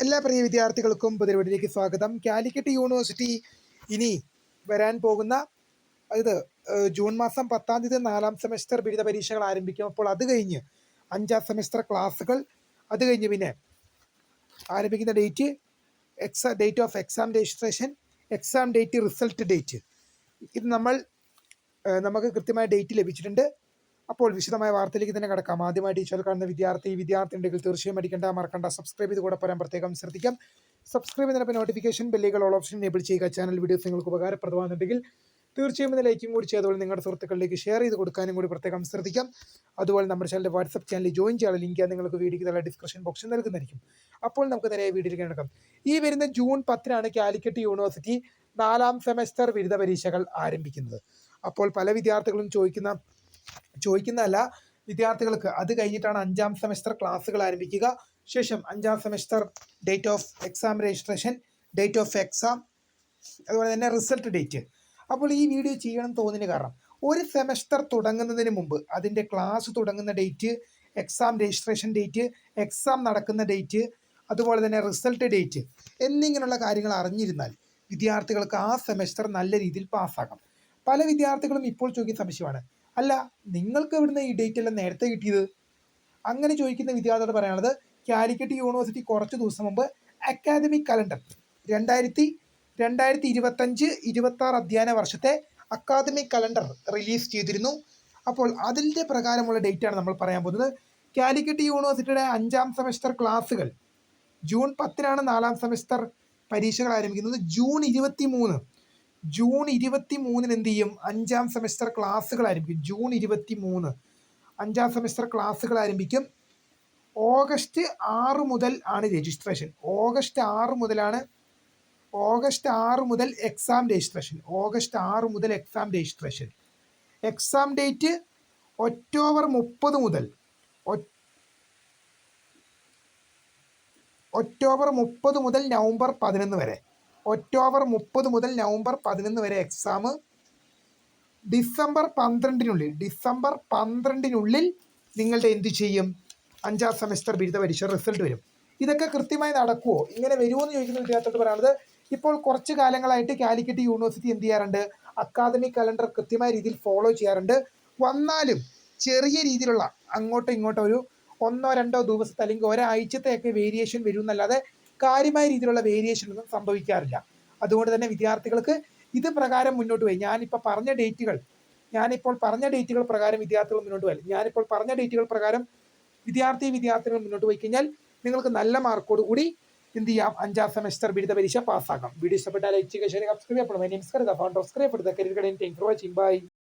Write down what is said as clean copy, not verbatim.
എല്ലാ പ്രിയ വിദ്യാർത്ഥികൾക്കും പുതിയ വീഡിയോയിലേക്ക് സ്വാഗതം. കാലിക്കറ്റ് യൂണിവേഴ്സിറ്റി ഇനി വരാൻ പോകുന്ന ഇത് ജൂൺ മാസം 10-ാം തീയതി 4-ാം സെമസ്റ്റർ ബിരുദ പരീക്ഷകൾ ആരംഭിക്കും. അപ്പോൾ അത് കഴിഞ്ഞ് 5-ാം സെമസ്റ്റർ ക്ലാസ്സുകൾ, അത് കഴിഞ്ഞ് പിന്നെ ആരംഭിക്കുന്ന date of exam registration, exam date, result date, ഇത് നമുക്ക് കൃത്യമായ ഡേറ്റ് ലഭിച്ചിട്ടുണ്ട്. അപ്പോൾ വിശദമായ വാർത്തയിലേക്ക് തന്നെ കിടക്കാം. ആദ്യമായിട്ട് ഈ ചാനൽ കാണുന്ന വിദ്യാർത്ഥി ഉണ്ടെങ്കിൽ തീർച്ചയായും മറക്കണ്ട സബ്സ്ക്രൈബ് ചെയ്ത് കൂടെ പറയാൻ പ്രത്യേകം ശ്രദ്ധിക്കാം. സബ്സ്ക്രൈബ് ചെയ്യുന്നതിനൊപ്പം നോട്ടിഫിക്കേഷൻ ബെല്ലുകൾ ഓൾ ഓപ്ഷൻ എനേബിൾ ചെയ്യുക. ചാനൽ വീഡിയോസ് നിങ്ങൾക്ക് ഉപകാരപ്രദമാകുന്നുണ്ടെങ്കിൽ തീർച്ചയായും ലൈക്കും കൂടി ചെയ്തതുപോലെ നിങ്ങളുടെ സുഹൃത്തുക്കളിലേക്ക് ഷെയർ ചെയ്ത് കൊടുക്കാനും കൂടി പ്രത്യേകം ശ്രദ്ധിക്കാം. അതുപോലെ നമ്മുടെ ചാനലിൻ്റെ വാട്സപ്പ് ചാനലിൽ ജോയിൻ ചെയ്യാനുള്ള ലിങ്ക് നിങ്ങൾക്ക് വീഡിയോയ്ക്ക് നല്ല ഡിസ്ക്രിപ്ഷൻ ബോക്സിൽ നൽകുന്നതായിരിക്കും. അപ്പോൾ നമുക്ക് നേരെ വീഡിയോയിലേക്ക് കിടക്കാം. ഈ വരുന്ന ജൂൺ 10-നാണ് കാലിക്കറ്റ് യൂണിവേഴ്സിറ്റി 4-ാം സെമസ്റ്റർ ബിരുദ പരീക്ഷകൾ ആരംഭിക്കുന്നത്. അപ്പോൾ പല വിദ്യാർത്ഥികളും ചോദിക്കുന്നതല്ല, വിദ്യാർത്ഥികൾക്ക് അത് കഴിഞ്ഞിട്ടാണ് 5-ാം സെമസ്റ്റർ ക്ലാസ്സുകൾ ആരംഭിക്കുക. ശേഷം 5-ാം semester date of exam registration, date of exam, അതുപോലെ തന്നെ റിസൾട്ട് ഡേറ്റ്. അപ്പോൾ ഈ വീഡിയോ ചെയ്യണം തോന്നുന്നതിന് കാരണം, ഒരു സെമസ്റ്റർ തുടങ്ങുന്നതിന് മുമ്പ് അതിൻ്റെ ക്ലാസ് തുടങ്ങുന്ന date, exam registration date, exam നടക്കുന്ന ഡേറ്റ്, അതുപോലെ തന്നെ റിസൾട്ട് ഡേറ്റ് എന്നിങ്ങനെയുള്ള കാര്യങ്ങൾ അറിഞ്ഞിരുന്നാൽ വിദ്യാർത്ഥികൾക്ക് ആ സെമസ്റ്റർ നല്ല രീതിയിൽ പാസ്സാക്കാം. പല വിദ്യാർത്ഥികളും ഇപ്പോൾ ചോദിക്കുന്ന സംശയമാണ്, അല്ല നിങ്ങൾക്ക് എവിടുന്ന് ഈ ഡേറ്റ് എല്ലാം നേരത്തെ കിട്ടിയത്? അങ്ങനെ ചോദിക്കുന്ന വിദ്യാർത്ഥികളോട് പറയാനുള്ളത്, കാലിക്കറ്റ് യൂണിവേഴ്സിറ്റി കുറച്ച് ദിവസം മുമ്പ് അക്കാദമിക് കലണ്ടർ 2025-26 അധ്യയന വർഷത്തെ അക്കാദമിക് കലണ്ടർ റിലീസ് ചെയ്തിരുന്നു. അപ്പോൾ അതിൻ്റെ പ്രകാരമുള്ള ഡേറ്റാണ് നമ്മൾ പറയാൻ പോകുന്നത്. കാലിക്കറ്റ് യൂണിവേഴ്സിറ്റിയുടെ 5-ാം സെമസ്റ്റർ ക്ലാസ്സുകൾ ജൂൺ 10-നാണ് 4-ാം സെമസ്റ്റർ പരീക്ഷകൾ ആരംഭിക്കുന്നത്. ജൂൺ 23-ന് എന്ത് ചെയ്യും? 5-ാം സെമസ്റ്റർ ക്ലാസ്സുകൾ ആരംഭിക്കും. ജൂൺ 23 5-ാം സെമസ്റ്റർ ക്ലാസ്സുകൾ ആരംഭിക്കും. ഓഗസ്റ്റ് 6 മുതൽ ആണ് രജിസ്ട്രേഷൻ. ഓഗസ്റ്റ് 6 മുതൽ exam registration. Exam date October 30 മുതൽ നവംബർ 11 വരെ. എക്സാം ഡിസംബർ 12-നുള്ളിൽ നിങ്ങളുടെ എന്ത് ചെയ്യും? 5-ാം സെമസ്റ്റർ ബിരുദ പരീക്ഷ റിസൾട്ട് വരും. ഇതൊക്കെ കൃത്യമായി നടക്കുമോ? ഇങ്ങനെ വരുമോ എന്ന് ചോദിക്കുന്ന വിദ്യാർത്ഥികളോട് പറയാനുള്ളത്, ഇപ്പോൾ കുറച്ച് കാലങ്ങളായിട്ട് കാലിക്കറ്റ് യൂണിവേഴ്സിറ്റി എന്ത് ചെയ്യാറുണ്ട്? അക്കാദമിക് കലണ്ടർ കൃത്യമായ രീതിയിൽ ഫോളോ ചെയ്യാറുണ്ട്. വന്നാലും ചെറിയ രീതിയിലുള്ള അങ്ങോട്ടോ ഇങ്ങോട്ടോ ഒരു 1-2 ദിവസത്തെ അല്ലെങ്കിൽ ഒരാഴ്ചത്തെയൊക്കെ വേരിയേഷൻ വരും എന്നല്ലാതെ കാര്യമായ രീതിയിലുള്ള വേരിയേഷൻ ഒന്നും സംഭവിക്കാറില്ല. അതുകൊണ്ട് തന്നെ വിദ്യാർത്ഥികൾക്ക് ഇത് പ്രകാരം മുന്നോട്ട് പോയി ഞാനിപ്പോൾ പറഞ്ഞ ഡേറ്റുകൾ പ്രകാരം വിദ്യാർത്ഥികൾ മുന്നോട്ട് പോയി വിദ്യാർത്ഥികൾ മുന്നോട്ട് പോയി കഴിഞ്ഞാൽ നിങ്ങൾക്ക് നല്ല മാർക്കോട് കൂടി എന്ത് ചെയ്യാം? 5-ാം സെമസ്റ്റർ ബിരുദ പരീക്ഷ പാസ്സാക്കാം. വീഡിയോ ഇഷ്ടപ്പെട്ടാൽ ലൈക്ക് ചെയ്യുക, ഷെയർ ചെയ്യുക, സബ്സ്ക്രൈബ് ചെയ്യപ്പെടും.